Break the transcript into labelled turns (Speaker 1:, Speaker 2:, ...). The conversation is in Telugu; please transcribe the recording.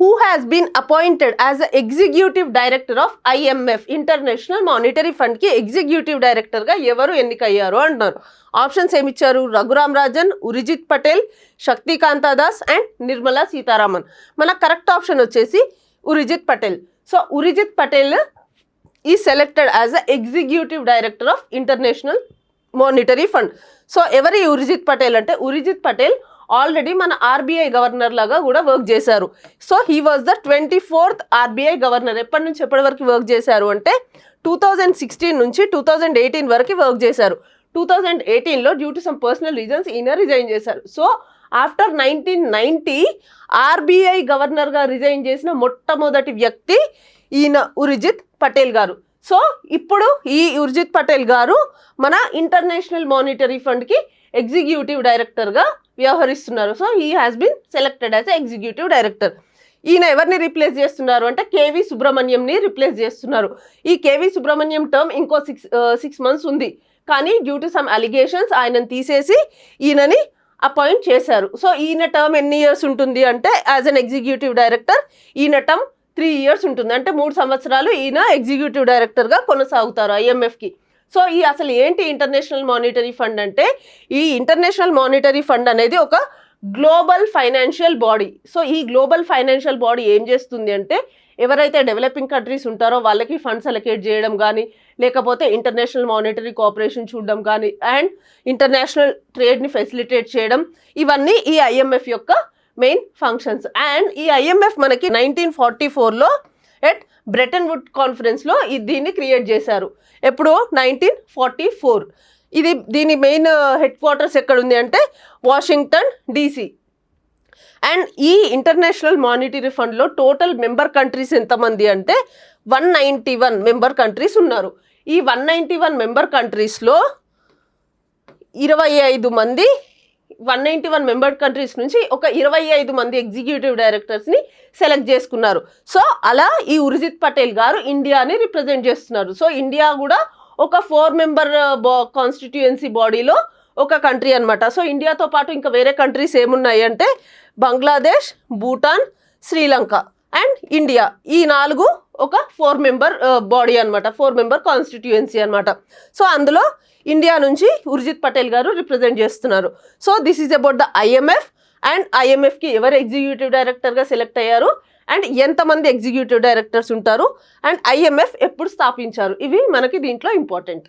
Speaker 1: who has been appointed as the executive director of IMF international monetary fund కి ఎగ్జిక్యూటివ్ డైరెక్టర్ గా ఎవరు ఎన్నికయ్యారు అంటున్నారు. ఆప్షన్స్ ఏమి ఇచ్చారు? రఘురామ్ రాజన్, ఉరిజిత్ పటేల్, శక్తికాంత దాస్ అండ్ నిర్మలా సీతారామన్. మన కరెక్ట్ ఆప్షన్ వచ్చేసి ఉరిజిత్ పటేల్. సో ఉరిజిత్ పటేల్ ఈ selected as a executive director of international monetary fund. So ఎవరి ఉరిజిత్ పటేల్ అంటే, ఉరిజిత్ పటేల్ ఆల్రెడీ మన ఆర్బీఐ గవర్నర్ లాగా కూడా వర్క్ చేశారు. So he was the 24th RBI governor. ఎప్పటి నుంచి ఎప్పటి వరకు వర్క్ చేశారు అంటే 2016 నుంచి 2018 వరకు వర్క్ చేశారు. 2018లో due to some personal reasons ఈయన రిజైన్ చేశారు. సో ఆఫ్టర్ 1990 ఆర్బీఐ గవర్నర్గా రిజైన్ చేసిన మొట్టమొదటి వ్యక్తి ఈయన ఉరిజిత్ పటేల్ గారు. సో ఇప్పుడు ఈ ఉర్జిత్ పటేల్ గారు మన ఇంటర్నేషనల్ మానిటరీ ఫండ్కి ఎగ్జిక్యూటివ్ డైరెక్టర్గా వ్యవహరిస్తున్నారు. So he has been selected as executive director. ఈయన ఎవరిని రీప్లేస్ చేస్తున్నారు అంటే కేవీ సుబ్రహ్మణ్యంని రీప్లేస్ చేస్తున్నారు. ఈ కేవీ సుబ్రహ్మణ్యం టర్మ్ ఇంకో 6 months ఉంది, కానీ డ్యూ టు సమ్ అలిగేషన్స్ ఆయనను తీసేసి ఈయనని అపాయింట్ చేశారు. సో ఈయన టర్మ్ ఎన్ని ఇయర్స్ ఉంటుంది అంటే, యాజ్ అన్ ఎగ్జిక్యూటివ్ డైరెక్టర్ ఈయన టర్మ్ 3 years ఉంటుంది. అంటే 3 సంవత్సరాలు ఈయన ఎగ్జిక్యూటివ్ డైరెక్టర్గా కొనసాగుతారు ఐఎంఎఫ్కి. సో ఈ అసలు ఏంటి ఇంటర్నేషనల్ మానిటరీ ఫండ్ అంటే, ఈ ఇంటర్నేషనల్ మానిటరీ ఫండ్ అనేది ఒక గ్లోబల్ ఫైనాన్షియల్ బాడీ. సో ఈ గ్లోబల్ ఫైనాన్షియల్ బాడీ ఏం చేస్తుంది అంటే, ఎవరైతే డెవలపింగ్ కంట్రీస్ ఉంటారో వాళ్ళకి ఫండ్స్ అలొకేట్ చేయడం కానీ, లేకపోతే ఇంటర్నేషనల్ మానిటరీ కోఆపరేషన్ చూడడం కానీ, అండ్ ఇంటర్నేషనల్ ట్రేడ్ని ఫెసిలిటేట్ చేయడం, ఇవన్నీ ఈ ఐఎంఎఫ్ యొక్క మెయిన్ ఫంక్షన్స్. అండ్ ఈ ఐఎంఎఫ్ మనకి 1944లో ఎట్ బ్రెటన్ వుడ్ కాన్ఫరెన్స్లో దీన్ని క్రియేట్ చేశారు. ఎప్పుడు? 1944. దీని మెయిన్ హెడ్ క్వార్టర్స్ ఎక్కడ ఉంది అంటే వాషింగ్టన్ DC. అండ్ ఈ ఇంటర్నేషనల్ మానిటరీ ఫండ్లో టోటల్ మెంబర్ కంట్రీస్ ఎంతమంది అంటే 191 మెంబర్ కంట్రీస్ ఉన్నారు. ఈ 191 మెంబర్ కంట్రీస్లో 191 మెంబర్ కంట్రీస్ నుంచి ఒక 25 మంది ఎగ్జిక్యూటివ్ డైరెక్టర్స్ని సెలెక్ట్ చేసుకున్నారు. సో అలా ఈ ఉర్జిత్ పటేల్ గారు ఇండియాని రిప్రజెంట్ చేస్తున్నారు. సో ఇండియా కూడా ఒక 4 member కాన్స్టిట్యుయెన్సీ బాడీలో ఒక కంట్రీ అనమాట. సో ఇండియాతో పాటు ఇంకా వేరే కంట్రీస్ ఏమున్నాయి అంటే బంగ్లాదేశ్, భూటాన్, శ్రీలంక అండ్ ఇండియా. ఈ 4 ఒక 4 member బాడీ అనమాట, 4 member కాన్స్టిట్యుయెన్సీ అనమాట. సో అందులో ఇండియా నుంచి ఉర్జిత్ పటేల్ గారు రిప్రజెంట్ చేస్తున్నారు. So this is about the IMF. And ఐఎంఎఫ్కి ఎవరు ఎగ్జిక్యూటివ్ డైరెక్టర్గా సెలెక్ట్ అయ్యారు, అండ్ ఎంతమంది ఎగ్జిక్యూటివ్ డైరెక్టర్స్ ఉంటారు, అండ్ ఐఎంఎఫ్ ఎప్పుడు స్థాపించారు, ఇవి మనకి దీంట్లో ఇంపార్టెంట్.